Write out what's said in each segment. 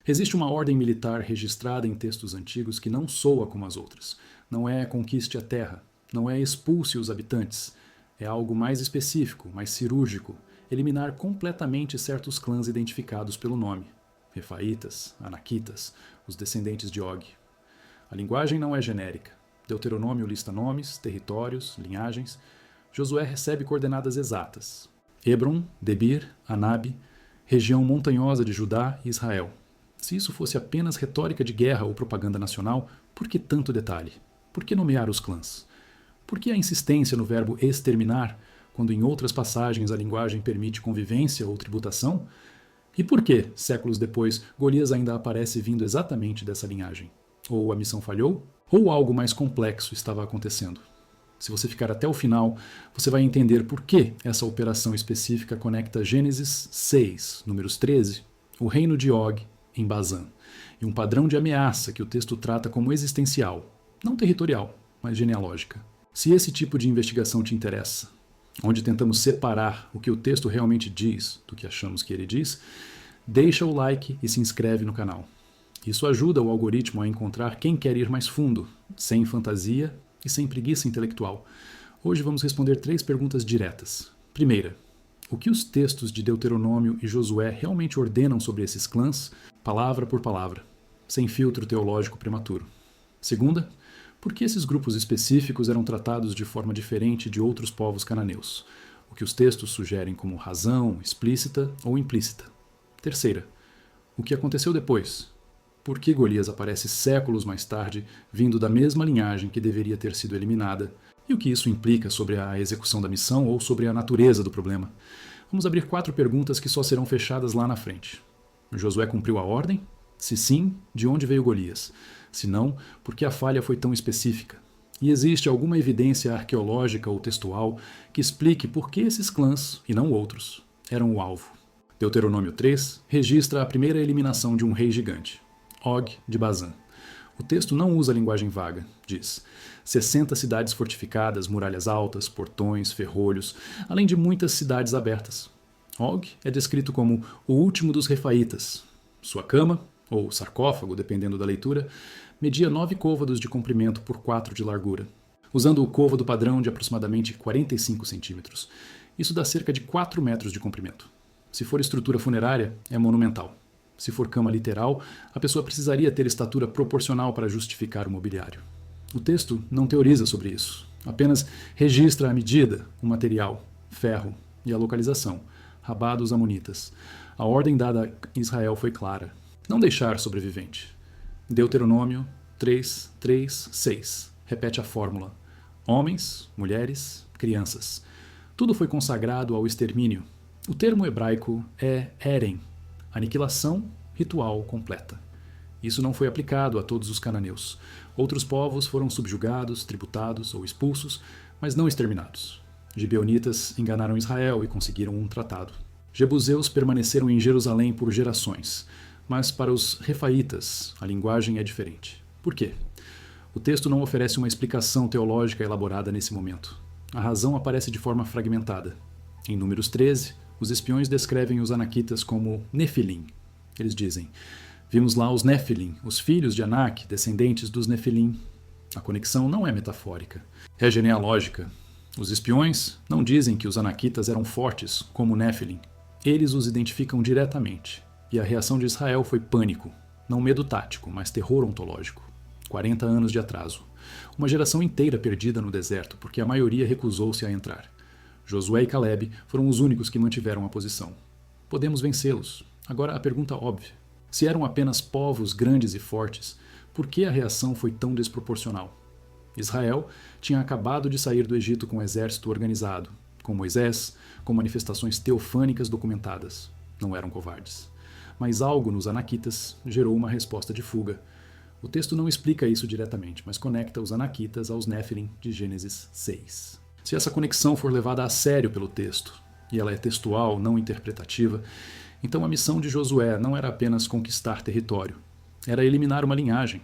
Existe uma ordem militar registrada em textos antigos que não soa como as outras. Não é conquiste a terra, não é expulse os habitantes. É algo mais específico, mais cirúrgico, eliminar completamente certos clãs identificados pelo nome. Refaítas, Anaquitas, os descendentes de Og. A linguagem não é genérica. Deuteronômio lista nomes, territórios, linhagens. Josué recebe coordenadas exatas. Hebron, Debir, Anabe, região montanhosa de Judá e Israel. Se isso fosse apenas retórica de guerra ou propaganda nacional, por que tanto detalhe? Por que nomear os clãs? Por que a insistência no verbo exterminar, quando em outras passagens a linguagem permite convivência ou tributação? E por que, séculos depois, Golias ainda aparece vindo exatamente dessa linhagem? Ou a missão falhou? Ou algo mais complexo estava acontecendo? Se você ficar até o final, você vai entender por que essa operação específica conecta Gênesis 6, números 13, o reino de Og, em Bazã, e um padrão de ameaça que o texto trata como existencial, não territorial, mas genealógica. Se esse tipo de investigação te interessa, onde tentamos separar o que o texto realmente diz do que achamos que ele diz, deixa o like e se inscreve no canal. Isso ajuda o algoritmo a encontrar quem quer ir mais fundo, sem fantasia e sem preguiça intelectual. Hoje vamos responder 3 perguntas diretas. Primeira, o que os textos de Deuteronômio e Josué realmente ordenam sobre esses clãs, palavra por palavra, sem filtro teológico prematuro? Segunda, por que esses grupos específicos eram tratados de forma diferente de outros povos cananeus? O que os textos sugerem como razão explícita ou implícita? Terceira, o que aconteceu depois? Por que Golias aparece séculos mais tarde, vindo da mesma linhagem que deveria ter sido eliminada? E o que isso implica sobre a execução da missão ou sobre a natureza do problema? Vamos abrir 4 perguntas que só serão fechadas lá na frente. Josué cumpriu a ordem? Se sim, de onde veio Golias? Se não, por que a falha foi tão específica? E existe alguma evidência arqueológica ou textual que explique por que esses clãs, e não outros, eram o alvo? Deuteronômio 3 registra a primeira eliminação de um rei gigante, Og de Bazã. O texto não usa linguagem vaga, diz 60 cidades fortificadas, muralhas altas, portões, ferrolhos, além de muitas cidades abertas. Og é descrito como o último dos refaítas. Sua cama, ou sarcófago, dependendo da leitura, media 9 côvados de comprimento por 4 de largura, usando o côvado padrão de aproximadamente 45 centímetros. Isso dá cerca de 4 metros de comprimento. Se for estrutura funerária, é monumental. Se for cama literal, a pessoa precisaria ter estatura proporcional para justificar o mobiliário. O texto não teoriza sobre isso, apenas registra a medida, o material, ferro e a localização, Rabá dos Amonitas. A ordem dada em Israel foi clara: não deixar sobrevivente. Deuteronômio 3, 3, 6. Repete a fórmula: homens, mulheres, crianças. Tudo foi consagrado ao extermínio. O termo hebraico é eren, aniquilação ritual completa. Isso não foi aplicado a todos os cananeus. Outros povos foram subjugados, tributados ou expulsos, mas não exterminados. Gibeonitas enganaram Israel e conseguiram um tratado. Jebuseus permaneceram em Jerusalém por gerações, mas para os refaítas a linguagem é diferente. Por quê? O texto não oferece uma explicação teológica elaborada nesse momento. A razão aparece de forma fragmentada. Em Números 13, os espiões descrevem os anaquitas como Nefilim. Eles dizem: vimos lá os Nefilim, os filhos de Anak, descendentes dos Nefilim. A conexão não é metafórica, é genealógica. Os espiões não dizem que os anaquitas eram fortes como Nefilim. Eles os identificam diretamente. E a reação de Israel foi pânico. Não medo tático, mas terror ontológico. 40 anos de atraso. Uma geração inteira perdida no deserto, porque a maioria recusou-se a entrar. Josué e Caleb foram os únicos que mantiveram a posição. Podemos vencê-los. Agora a pergunta óbvia: se eram apenas povos grandes e fortes, por que a reação foi tão desproporcional? Israel tinha acabado de sair do Egito com um exército organizado, com Moisés, com manifestações teofânicas documentadas. Não eram covardes. Mas algo nos anaquitas gerou uma resposta de fuga. O texto não explica isso diretamente, mas conecta os anaquitas aos Nefilim de Gênesis 6. Se essa conexão for levada a sério pelo texto, e ela é textual, não interpretativa, então a missão de Josué não era apenas conquistar território, era eliminar uma linhagem.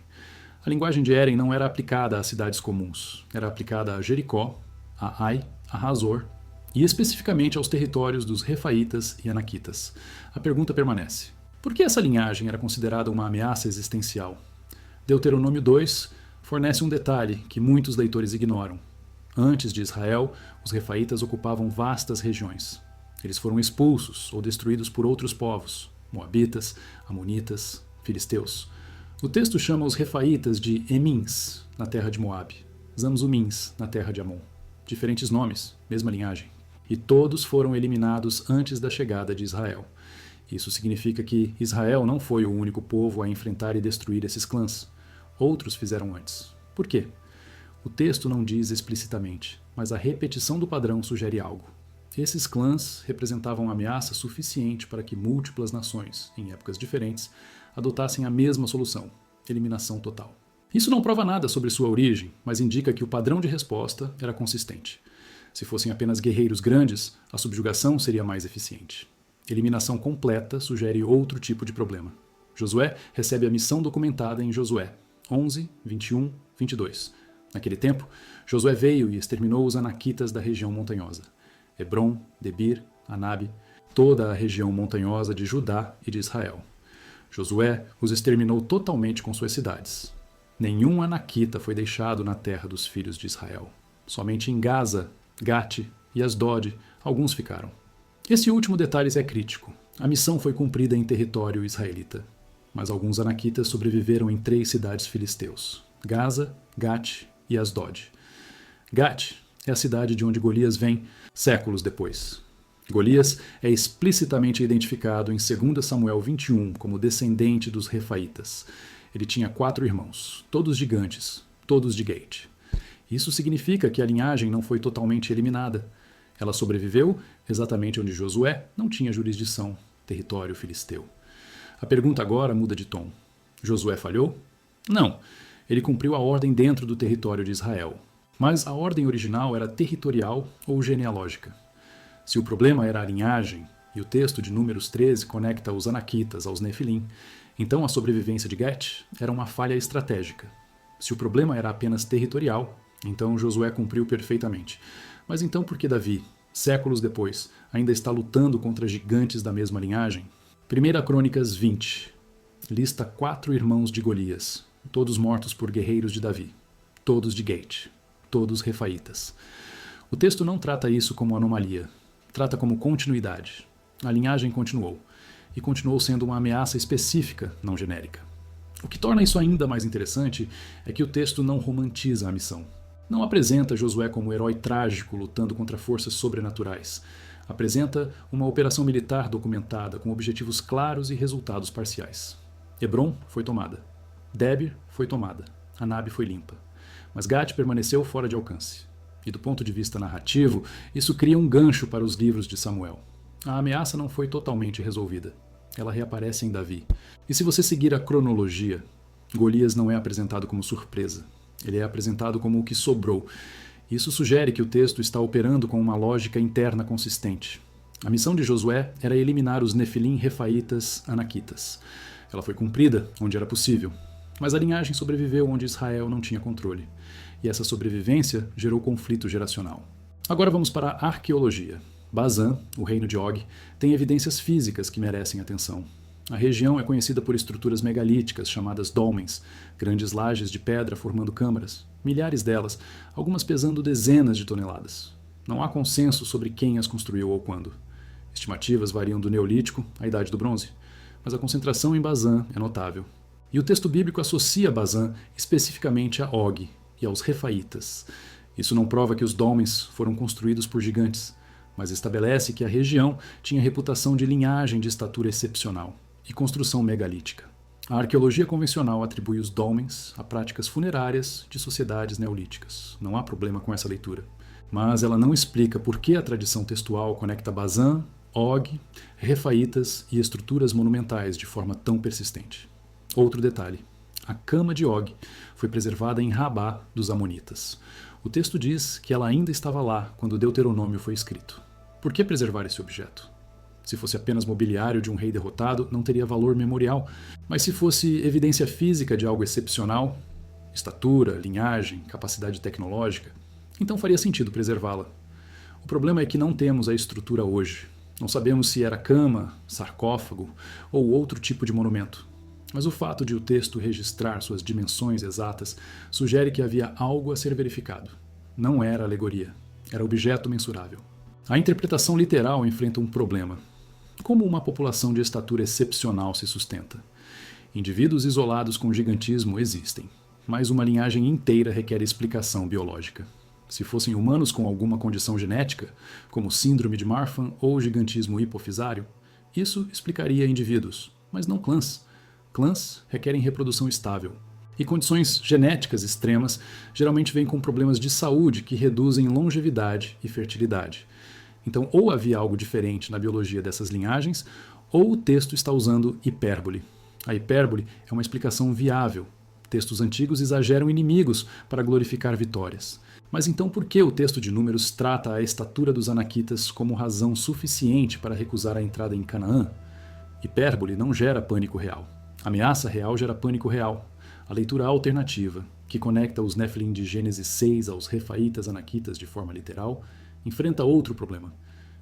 A linguagem de Eren não era aplicada às cidades comuns, era aplicada a Jericó, a Ai, a Hazor, e especificamente aos territórios dos Refaítas e Anaquitas. A pergunta permanece: Por que essa linhagem era considerada uma ameaça existencial? Deuteronômio 2 fornece um detalhe que muitos leitores ignoram. Antes de Israel, os refaítas ocupavam vastas regiões. Eles foram expulsos ou destruídos por outros povos, moabitas, amonitas, filisteus. O texto chama os refaítas de Emins, na terra de Moabe, Zamzumins, na terra de Amon. Diferentes nomes, mesma linhagem. E todos foram eliminados antes da chegada de Israel. Isso significa que Israel não foi o único povo a enfrentar e destruir esses clãs. Outros fizeram antes. Por quê? O texto não diz explicitamente, mas a repetição do padrão sugere algo. Esses clãs representavam ameaça suficiente para que múltiplas nações, em épocas diferentes, adotassem a mesma solução: eliminação total. Isso não prova nada sobre sua origem, mas indica que o padrão de resposta era consistente. Se fossem apenas guerreiros grandes, a subjugação seria mais eficiente. Eliminação completa sugere outro tipo de problema. Josué recebe a missão documentada em Josué 11, 21, 22. Naquele tempo, Josué veio e exterminou os anaquitas da região montanhosa. Hebron, Debir, Anabe, toda a região montanhosa de Judá e de Israel. Josué os exterminou totalmente com suas cidades. Nenhum anaquita foi deixado na terra dos filhos de Israel. Somente em Gaza, Gate e Asdod alguns ficaram. Esse último detalhe é crítico. A missão foi cumprida em território israelita. Mas alguns anaquitas sobreviveram em 3 cidades filisteus: Gaza, Gate e Asdod. Gate é a cidade de onde Golias vem séculos depois. Golias é explicitamente identificado em 2 Samuel 21 como descendente dos refaítas. Ele tinha 4 irmãos, todos gigantes, todos de Gate. Isso significa que a linhagem não foi totalmente eliminada. Ela sobreviveu exatamente onde Josué não tinha jurisdição, território filisteu. A pergunta agora muda de tom. Josué falhou? Não. Ele cumpriu a ordem dentro do território de Israel. Mas a ordem original era territorial ou genealógica. Se o problema era a linhagem, e o texto de Números 13 conecta os anaquitas aos Nefilim, então a sobrevivência de Gate era uma falha estratégica. Se o problema era apenas territorial, então Josué cumpriu perfeitamente. Mas então por que Davi, séculos depois, ainda está lutando contra gigantes da mesma linhagem? 1 Crônicas 20 lista 4 irmãos de Golias, todos mortos por guerreiros de Davi, todos de Gate, todos refaítas. O texto não trata isso como anomalia, trata como continuidade. A linhagem continuou, e continuou sendo uma ameaça específica, não genérica. O que torna isso ainda mais interessante é que o texto não romantiza a missão. Não apresenta Josué como herói trágico lutando contra forças sobrenaturais. Apresenta uma operação militar documentada com objetivos claros e resultados parciais. Hebron foi tomada. Debir foi tomada. Anabe foi limpa. Mas Gate permaneceu fora de alcance. E do ponto de vista narrativo, isso cria um gancho para os livros de Samuel. A ameaça não foi totalmente resolvida. Ela reaparece em Davi. E se você seguir a cronologia, Golias não é apresentado como surpresa. Ele é apresentado como o que sobrou. Isso sugere que o texto está operando com uma lógica interna consistente. A missão de Josué era eliminar os Nefilim refaítas anaquitas. Ela foi cumprida onde era possível, mas a linhagem sobreviveu onde Israel não tinha controle. E essa sobrevivência gerou conflito geracional. Agora vamos para a arqueologia. Bazã, o reino de Og, tem evidências físicas que merecem atenção. A região é conhecida por estruturas megalíticas chamadas dolmens, grandes lajes de pedra formando câmaras, milhares delas, algumas pesando dezenas de toneladas. Não há consenso sobre quem as construiu ou quando. Estimativas variam do Neolítico à Idade do Bronze, mas a concentração em Bazã é notável. E o texto bíblico associa Bazã especificamente a Og e aos refaítas. Isso não prova que os dolmens foram construídos por gigantes, mas estabelece que a região tinha reputação de linhagem de estatura excepcional e construção megalítica. A arqueologia convencional atribui os dolmens a práticas funerárias de sociedades neolíticas. Não há problema com essa leitura. Mas ela não explica por que a tradição textual conecta Bazã, Og, refaítas e estruturas monumentais de forma tão persistente. Outro detalhe. A cama de Og foi preservada em Rabá dos Amonitas. O texto diz que ela ainda estava lá quando Deuteronômio foi escrito. Por que preservar esse objeto? Se fosse apenas mobiliário de um rei derrotado, não teria valor memorial. Mas se fosse evidência física de algo excepcional, estatura, linhagem, capacidade tecnológica, então faria sentido preservá-la. O problema é que não temos a estrutura hoje. Não sabemos se era cama, sarcófago ou outro tipo de monumento. Mas o fato de o texto registrar suas dimensões exatas sugere que havia algo a ser verificado. Não era alegoria, era objeto mensurável. A interpretação literal enfrenta um problema. Como uma população de estatura excepcional se sustenta? Indivíduos isolados com gigantismo existem, mas uma linhagem inteira requer explicação biológica. Se fossem humanos com alguma condição genética, como síndrome de Marfan ou gigantismo hipofisário, isso explicaria indivíduos, mas não clãs. Clãs requerem reprodução estável. E condições genéticas extremas geralmente vêm com problemas de saúde que reduzem longevidade e fertilidade. Então, ou havia algo diferente na biologia dessas linhagens, ou o texto está usando hipérbole. A hipérbole é uma explicação viável. Textos antigos exageram inimigos para glorificar vitórias. Mas então por que o texto de Números trata a estatura dos anaquitas como razão suficiente para recusar a entrada em Canaã? Hipérbole não gera pânico real. Ameaça real gera pânico real. A leitura alternativa, que conecta os Nephilim de Gênesis 6 aos Refaítas anaquitas de forma literal, enfrenta outro problema.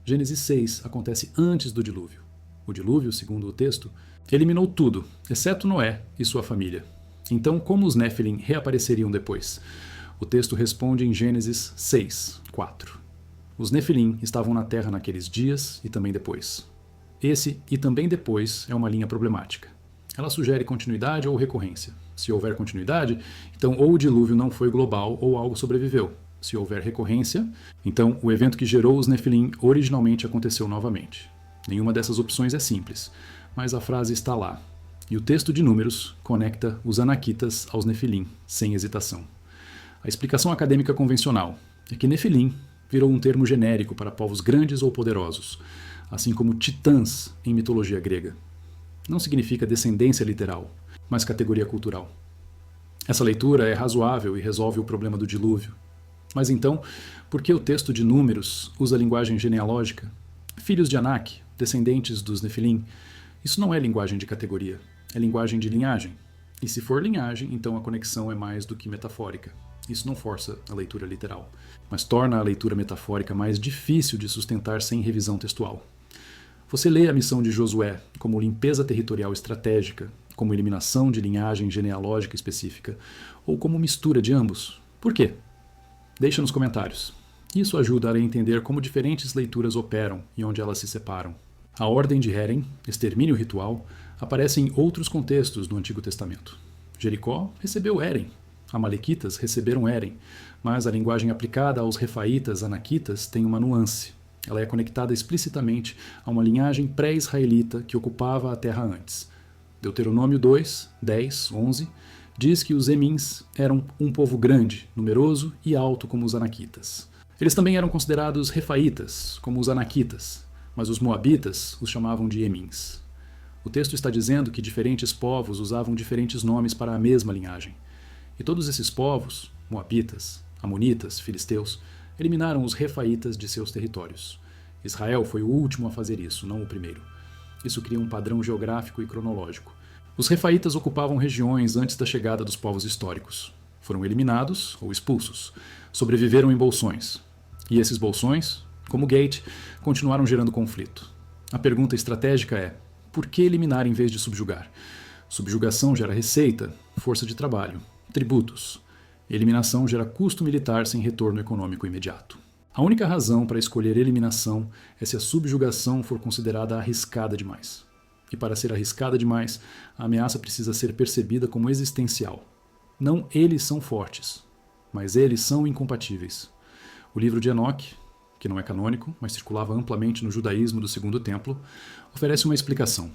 Gênesis 6 acontece antes do dilúvio. O dilúvio, segundo o texto, eliminou tudo, exceto Noé e sua família. Então, como os Nephilim reapareceriam depois? O texto responde em Gênesis 6, 4. Os Nefilim estavam na terra naqueles dias e também depois. Esse e também depois é uma linha problemática. Ela sugere continuidade ou recorrência. Se houver continuidade, então ou o dilúvio não foi global ou algo sobreviveu. Se houver recorrência, então o evento que gerou os Nefilim originalmente aconteceu novamente. Nenhuma dessas opções é simples, mas a frase está lá. E o texto de Números conecta os anaquitas aos Nefilim, sem hesitação. A explicação acadêmica convencional é que Nefilim virou um termo genérico para povos grandes ou poderosos, assim como titãs em mitologia grega. Não significa descendência literal, mas categoria cultural. Essa leitura é razoável e resolve o problema do dilúvio. Mas então, por que o texto de Números usa linguagem genealógica? Filhos de Anak, descendentes dos Nefilim, isso não é linguagem de categoria, é linguagem de linhagem. E se for linhagem, então a conexão é mais do que metafórica. Isso não força a leitura literal, mas torna a leitura metafórica mais difícil de sustentar sem revisão textual. Você lê a missão de Josué como limpeza territorial estratégica, como eliminação de linhagem genealógica específica, ou como mistura de ambos. Por quê? Deixa nos comentários. Isso ajuda a entender como diferentes leituras operam e onde elas se separam. A ordem de Herem, extermínio ritual, aparece em outros contextos do Antigo Testamento. Jericó recebeu Herem. Amalequitas receberam Herem, mas a linguagem aplicada aos refaítas anaquitas tem uma nuance. Ela é conectada explicitamente a uma linhagem pré-israelita que ocupava a terra antes. Deuteronômio 2, 10, 11 diz que os Emins eram um povo grande, numeroso e alto como os anaquitas. Eles também eram considerados refaítas, como os anaquitas, mas os moabitas os chamavam de Emins. O texto está dizendo que diferentes povos usavam diferentes nomes para a mesma linhagem. E todos esses povos, moabitas, amonitas, filisteus, eliminaram os refaítas de seus territórios. Israel foi o último a fazer isso, não o primeiro. Isso cria um padrão geográfico e cronológico. Os refaítas ocupavam regiões antes da chegada dos povos históricos. Foram eliminados ou expulsos. Sobreviveram em bolsões. E esses bolsões, como Gate, continuaram gerando conflito. A pergunta estratégica é: por que eliminar em vez de subjugar? Subjugação gera receita, força de trabalho, tributos. Eliminação gera custo militar sem retorno econômico imediato. A única razão para escolher eliminação é se a subjugação for considerada arriscada demais. E para ser arriscada demais, a ameaça precisa ser percebida como existencial. Não eles são fortes, mas eles são incompatíveis. O livro de Enoque, que não é canônico, mas circulava amplamente no judaísmo do Segundo Templo, oferece uma explicação.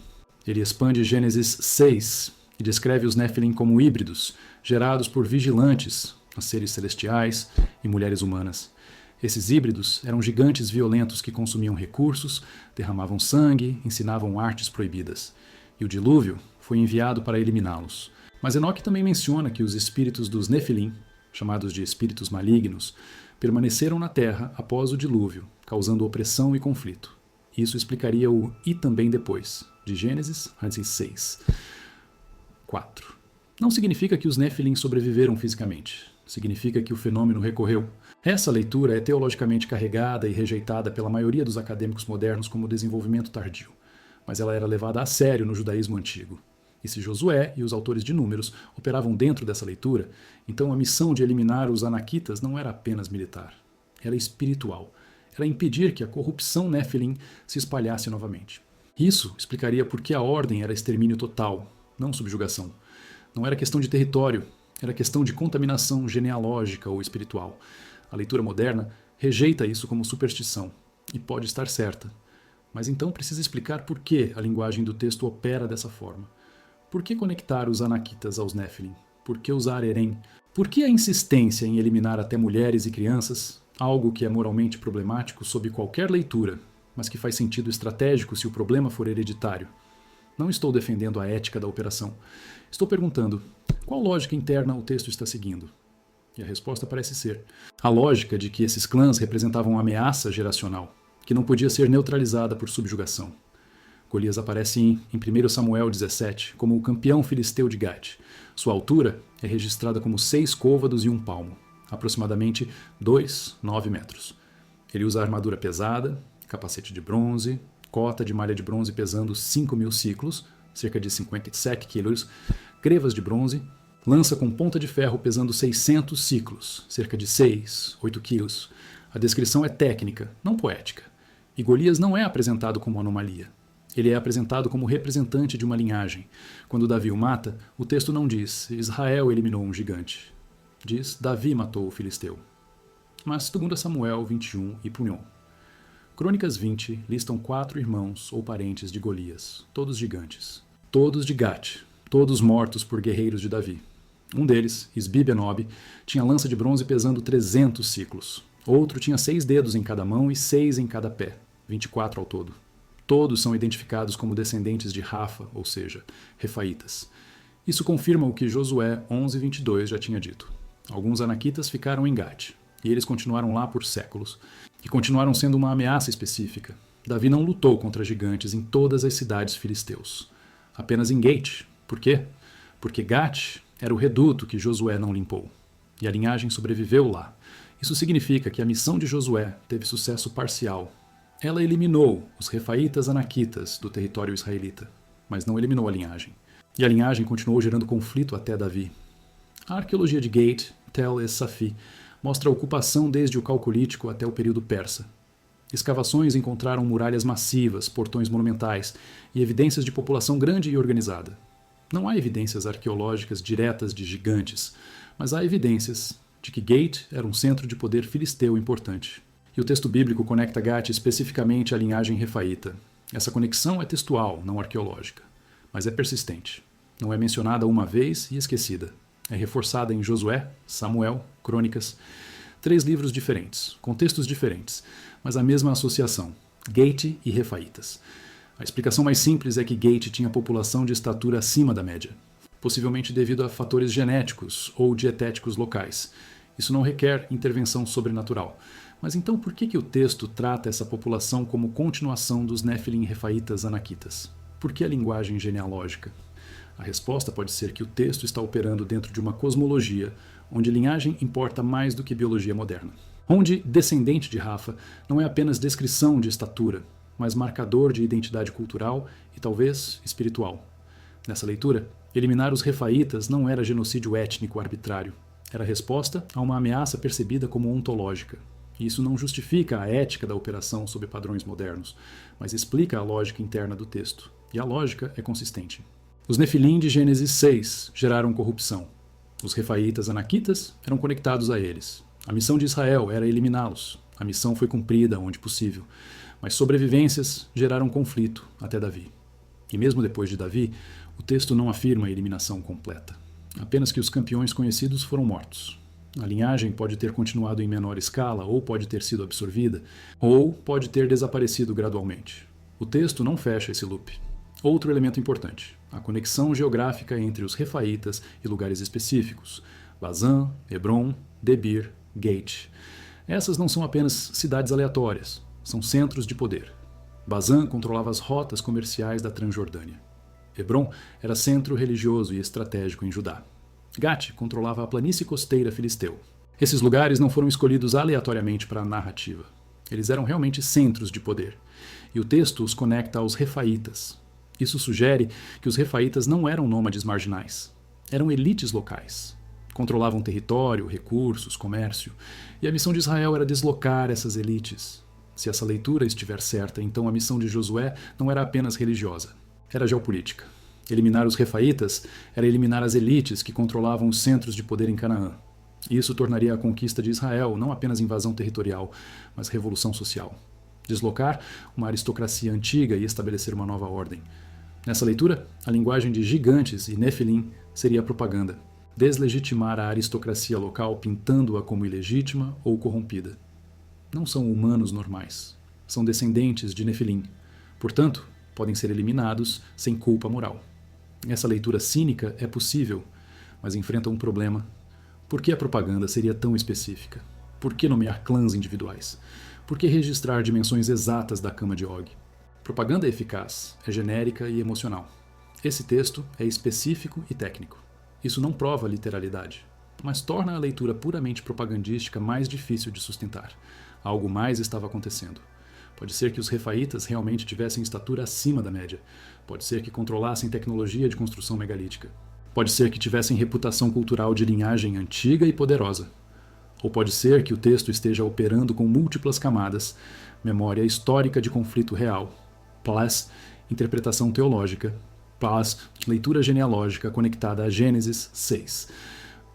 Ele expande Gênesis 6 e descreve os Nefilim como híbridos, gerados por vigilantes, seres celestiais e mulheres humanas. Esses híbridos eram gigantes violentos que consumiam recursos, derramavam sangue, ensinavam artes proibidas. E o dilúvio foi enviado para eliminá-los. Mas Enoque também menciona que os espíritos dos Nefilim, chamados de espíritos malignos, permaneceram na terra após o dilúvio, causando opressão e conflito. Isso explicaria o "e também depois", de Gênesis 6. 4. Não significa que os Nefilim sobreviveram fisicamente. significa que o fenômeno recorreu. Essa leitura é teologicamente carregada e rejeitada pela maioria dos acadêmicos modernos como desenvolvimento tardio, mas ela era levada a sério no judaísmo antigo. E se Josué e os autores de Números operavam dentro dessa leitura, então a missão de eliminar os anaquitas não era apenas militar, era espiritual. Era impedir que a corrupção Néfilim se espalhasse novamente. Isso explicaria por que a ordem era extermínio total, não subjugação. Não era questão de território, era questão de contaminação genealógica ou espiritual. A leitura moderna rejeita isso como superstição, e pode estar certa. Mas então precisa explicar por que a linguagem do texto opera dessa forma. Por que conectar os anaquitas aos Néfilim? Por que usar Herem? Por que a insistência em eliminar até mulheres e crianças, algo que é moralmente problemático sob qualquer leitura, mas que faz sentido estratégico se o problema for hereditário? Não estou defendendo a ética da operação. Estou perguntando, qual lógica interna o texto está seguindo? E a resposta parece ser a lógica de que esses clãs representavam uma ameaça geracional, que não podia ser neutralizada por subjugação. Golias aparece em 1 Samuel 17 como o campeão filisteu de Gate. Sua altura é registrada como 6 côvados e 1 palmo, aproximadamente 2,9 metros. Ele usa armadura pesada, capacete de bronze, cota de malha de bronze pesando 5.000 ciclos, cerca de 57 quilos, crevas de bronze, lança com ponta de ferro pesando 600 ciclos, cerca de 8 quilos. A descrição é técnica, não poética. E Golias não é apresentado como anomalia. Ele é apresentado como representante de uma linhagem. Quando Davi o mata, o texto não diz Israel eliminou um gigante. Diz Davi matou o filisteu. Mas 2 Samuel 21 e Punhon. Crônicas 20 listam 4 irmãos ou parentes de Golias, todos gigantes. Todos de Gate, todos mortos por guerreiros de Davi. Um deles, Isbi-Benob, tinha lança de bronze pesando 300 ciclos. Outro tinha 6 dedos em cada mão e 6 em cada pé, 24 ao todo. Todos são identificados como descendentes de Rafa, ou seja, refaítas. Isso confirma o que Josué 11:22 já tinha dito. Alguns anaquitas ficaram em Gate, e eles continuaram lá por séculos, e continuaram sendo uma ameaça específica. Davi não lutou contra gigantes em todas as cidades filisteus. Apenas em Gate. Por quê? Porque Gate era o reduto que Josué não limpou, e a linhagem sobreviveu lá. Isso significa que a missão de Josué teve sucesso parcial. Ela eliminou os refaítas anaquitas do território israelita, mas não eliminou a linhagem. E a linhagem continuou gerando conflito até Davi. A arqueologia de Gate, Tel es-Safi, mostra a ocupação desde o Calcolítico até o período persa. Escavações encontraram muralhas massivas, portões monumentais e evidências de população grande e organizada. Não há evidências arqueológicas diretas de gigantes, mas há evidências de que Gate era um centro de poder filisteu importante. E o texto bíblico conecta Gate especificamente à linhagem refaíta. Essa conexão é textual, não arqueológica, mas é persistente. Não é mencionada uma vez e esquecida. É reforçada em Josué, Samuel, Crônicas, 3 livros diferentes, contextos diferentes, mas a mesma associação, Gate e refaítas. A explicação mais simples é que Gate tinha população de estatura acima da média, possivelmente devido a fatores genéticos ou dietéticos locais. Isso não requer intervenção sobrenatural. Mas então por que o texto trata essa população como continuação dos Néfilim refaítas anaquitas? Por que a linguagem genealógica? A resposta pode ser que o texto está operando dentro de uma cosmologia onde linhagem importa mais do que biologia moderna. Onde descendente de Rafa não é apenas descrição de estatura, mas marcador de identidade cultural e talvez espiritual. Nessa leitura, eliminar os refaítas não era genocídio étnico arbitrário. Era resposta a uma ameaça percebida como ontológica. Isso não justifica a ética da operação sob padrões modernos, mas explica a lógica interna do texto. E a lógica é consistente. Os Nefilim de Gênesis 6 geraram corrupção. Os refaítas anaquitas eram conectados a eles. A missão de Israel era eliminá-los. A missão foi cumprida onde possível. Mas sobrevivências geraram conflito até Davi. E mesmo depois de Davi, o texto não afirma a eliminação completa. Apenas que os campeões conhecidos foram mortos. A linhagem pode ter continuado em menor escala, ou pode ter sido absorvida, ou pode ter desaparecido gradualmente. O texto não fecha esse loop. Outro elemento importante, a conexão geográfica entre os refaítas e lugares específicos, Bazã, Hebron, Debir, Gate. Essas não são apenas cidades aleatórias, são centros de poder. Bazã controlava as rotas comerciais da Transjordânia. Hebron era centro religioso e estratégico em Judá. Gate controlava a planície costeira filisteu. Esses lugares não foram escolhidos aleatoriamente para a narrativa. Eles eram realmente centros de poder. E o texto os conecta aos refaítas. Isso sugere que os refaítas não eram nômades marginais. Eram elites locais. Controlavam território, recursos, comércio. E a missão de Israel era deslocar essas elites. Se essa leitura estiver certa, então a missão de Josué não era apenas religiosa. Era geopolítica. Eliminar os refaítas era eliminar as elites que controlavam os centros de poder em Canaã. E isso tornaria a conquista de Israel não apenas invasão territorial, mas revolução social. Deslocar uma aristocracia antiga e estabelecer uma nova ordem. Nessa leitura, a linguagem de gigantes e nefilim seria a propaganda. Deslegitimar a aristocracia local pintando-a como ilegítima ou corrompida. Não são humanos normais. São descendentes de nefilim. Portanto, podem ser eliminados sem culpa moral. Essa leitura cínica é possível, mas enfrenta um problema. Por que a propaganda seria tão específica? Por que nomear clãs individuais? Por que registrar dimensões exatas da cama de Og? Propaganda é eficaz, é genérica e emocional. Esse texto é específico e técnico. Isso não prova literalidade, mas torna a leitura puramente propagandística mais difícil de sustentar. Algo mais estava acontecendo. Pode ser que os refaítas realmente tivessem estatura acima da média. Pode ser que controlassem tecnologia de construção megalítica. Pode ser que tivessem reputação cultural de linhagem antiga e poderosa. Ou pode ser que o texto esteja operando com múltiplas camadas, memória histórica de conflito real, plus interpretação teológica, plus leitura genealógica conectada a Gênesis 6.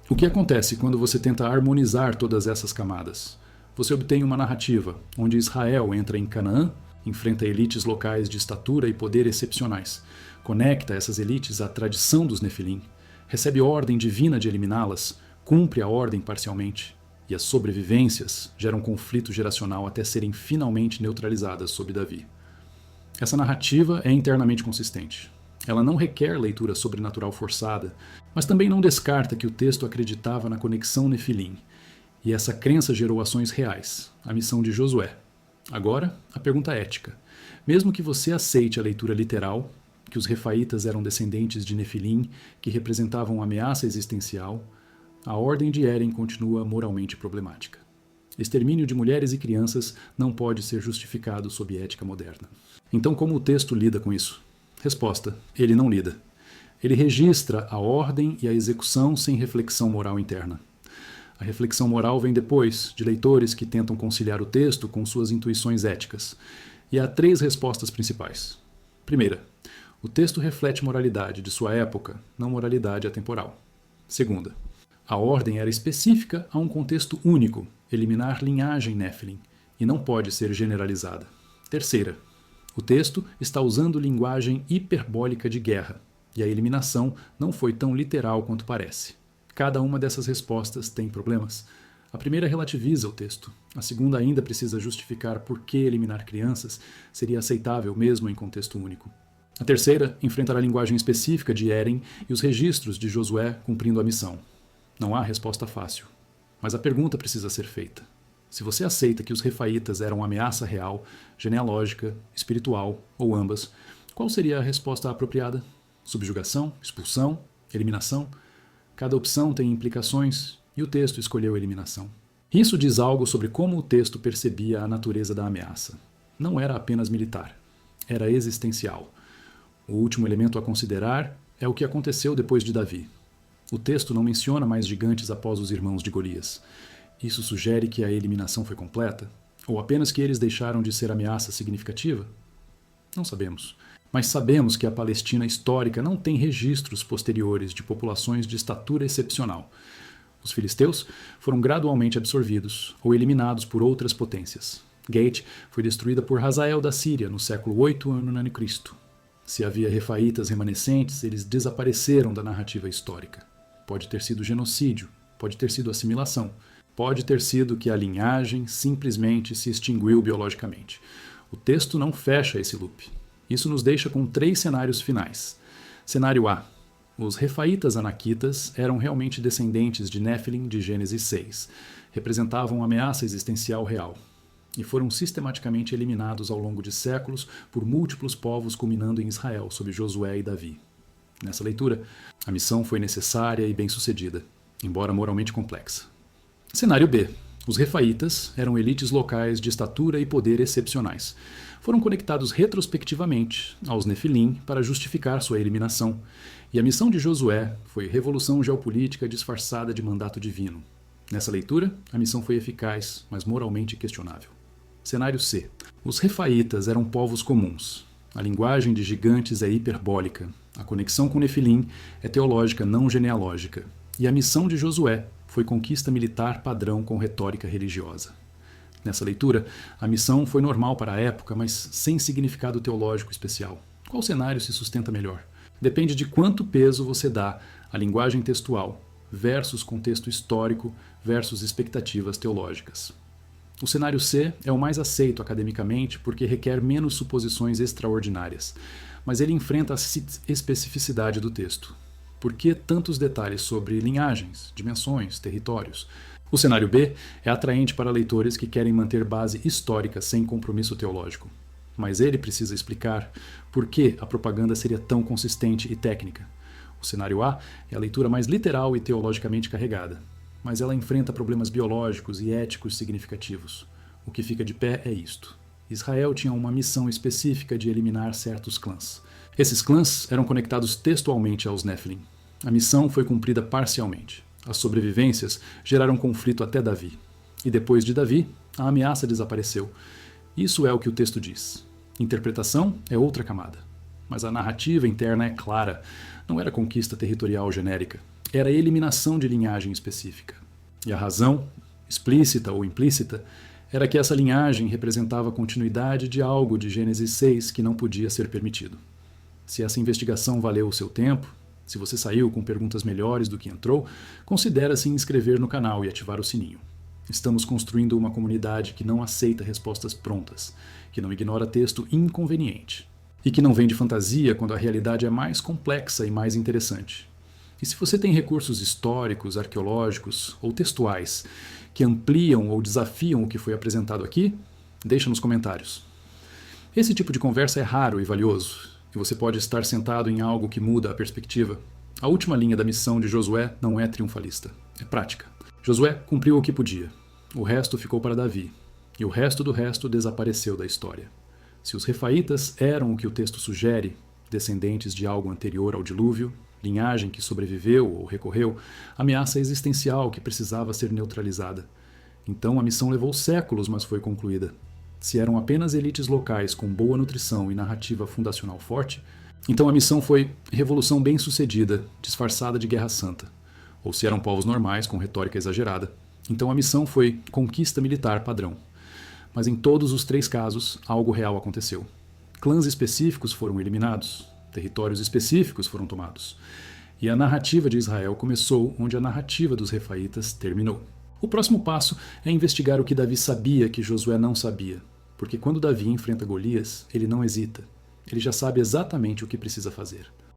O que acontece quando você tenta harmonizar todas essas camadas? Você obtém uma narrativa onde Israel entra em Canaã, enfrenta elites locais de estatura e poder excepcionais, conecta essas elites à tradição dos nefilim, recebe ordem divina de eliminá-las, cumpre a ordem parcialmente, e as sobrevivências geram conflito geracional até serem finalmente neutralizadas sob Davi. Essa narrativa é internamente consistente. Ela não requer leitura sobrenatural forçada, mas também não descarta que o texto acreditava na conexão nefilim, e essa crença gerou ações reais, a missão de Josué. Agora, a pergunta ética. Mesmo que você aceite a leitura literal, que os refaítas eram descendentes de nefilim, que representavam uma ameaça existencial, a ordem de Eren continua moralmente problemática. Extermínio de mulheres e crianças não pode ser justificado sob ética moderna. Então, como o texto lida com isso? Resposta: ele não lida. Ele registra a ordem e a execução sem reflexão moral interna. A reflexão moral vem depois, de leitores que tentam conciliar o texto com suas intuições éticas. E há 3 respostas principais. Primeira, o texto reflete moralidade de sua época, não moralidade atemporal. Segunda, a ordem era específica a um contexto único, eliminar linhagem Nephilim, e não pode ser generalizada. Terceira, o texto está usando linguagem hiperbólica de guerra, e a eliminação não foi tão literal quanto parece. Cada uma dessas respostas tem problemas. A primeira relativiza o texto. A segunda ainda precisa justificar por que eliminar crianças seria aceitável mesmo em contexto único. A terceira enfrenta a linguagem específica de Eren e os registros de Josué cumprindo a missão. Não há resposta fácil. Mas a pergunta precisa ser feita. Se você aceita que os refaítas eram uma ameaça real, genealógica, espiritual ou ambas, qual seria a resposta apropriada? Subjugação? Expulsão? Eliminação? Cada opção tem implicações e o texto escolheu a eliminação. Isso diz algo sobre como o texto percebia a natureza da ameaça. Não era apenas militar, era existencial. O último elemento a considerar é o que aconteceu depois de Davi. O texto não menciona mais gigantes após os irmãos de Golias. Isso sugere que a eliminação foi completa? Ou apenas que eles deixaram de ser ameaça significativa? Não sabemos. Mas sabemos que a Palestina histórica não tem registros posteriores de populações de estatura excepcional. Os filisteus foram gradualmente absorvidos ou eliminados por outras potências. Gate foi destruída por Hazael da Síria no século 8 a.C. Se havia refaítas remanescentes, eles desapareceram da narrativa histórica. Pode ter sido genocídio, pode ter sido assimilação, pode ter sido que a linhagem simplesmente se extinguiu biologicamente. O texto não fecha esse loop. Isso nos deixa com 3 cenários finais. Cenário A. Os refaítas anaquitas eram realmente descendentes de Nephilim de Gênesis 6. Representavam uma ameaça existencial real. E foram sistematicamente eliminados ao longo de séculos por múltiplos povos culminando em Israel, sob Josué e Davi. Nessa leitura, a missão foi necessária e bem-sucedida, embora moralmente complexa. Cenário B. Os Refaítas eram elites locais de estatura e poder excepcionais. Foram conectados retrospectivamente aos Nefilim para justificar sua eliminação, e a missão de Josué foi revolução geopolítica disfarçada de mandato divino. Nessa leitura, a missão foi eficaz, mas moralmente questionável. Cenário C. Os Refaítas eram povos comuns. A linguagem de gigantes é hiperbólica. A conexão com Nefilim é teológica, não genealógica. E a missão de Josué foi conquista militar padrão com retórica religiosa. Nessa leitura, a missão foi normal para a época, mas sem significado teológico especial. Qual cenário se sustenta melhor? Depende de quanto peso você dá à linguagem textual versus contexto histórico versus expectativas teológicas. O cenário C é o mais aceito academicamente porque requer menos suposições extraordinárias, mas ele enfrenta a especificidade do texto. Por que tantos detalhes sobre linhagens, dimensões, territórios? O cenário B é atraente para leitores que querem manter base histórica sem compromisso teológico. Mas ele precisa explicar por que a propaganda seria tão consistente e técnica. O cenário A é a leitura mais literal e teologicamente carregada, mas ela enfrenta problemas biológicos e éticos significativos. O que fica de pé é isto. Israel tinha uma missão específica de eliminar certos clãs. Esses clãs eram conectados textualmente aos Nephilim. A missão foi cumprida parcialmente. As sobrevivências geraram conflito até Davi. E depois de Davi, a ameaça desapareceu. Isso é o que o texto diz. Interpretação é outra camada. Mas a narrativa interna é clara. Não era conquista territorial genérica. Era eliminação de linhagem específica. E a razão, explícita ou implícita, era que essa linhagem representava a continuidade de algo de Gênesis 6 que não podia ser permitido. Se essa investigação valeu o seu tempo, se você saiu com perguntas melhores do que entrou, considere se inscrever no canal e ativar o sininho. Estamos construindo uma comunidade que não aceita respostas prontas, que não ignora texto inconveniente e que não vende fantasia quando a realidade é mais complexa e mais interessante. E se você tem recursos históricos, arqueológicos ou textuais que ampliam ou desafiam o que foi apresentado aqui, deixa nos comentários. Esse tipo de conversa é raro e valioso, e você pode estar sentado em algo que muda a perspectiva. A última linha da missão de Josué não é triunfalista, é prática. Josué cumpriu o que podia. O resto ficou para Davi, e o resto do resto desapareceu da história. Se os Refaítas eram o que o texto sugere, descendentes de algo anterior ao dilúvio, linhagem que sobreviveu ou recorreu, ameaça existencial que precisava ser neutralizada. Então a missão levou séculos, mas foi concluída. Se eram apenas elites locais com boa nutrição e narrativa fundacional forte, então a missão foi revolução bem-sucedida, disfarçada de guerra santa. Ou se eram povos normais com retórica exagerada, então a missão foi conquista militar padrão. Mas em todos os três casos, algo real aconteceu. Clãs específicos foram eliminados, territórios específicos foram tomados. E a narrativa de Israel começou onde a narrativa dos Refaítas terminou. O próximo passo é investigar o que Davi sabia que Josué não sabia, porque quando Davi enfrenta Golias, ele não hesita. Ele já sabe exatamente o que precisa fazer.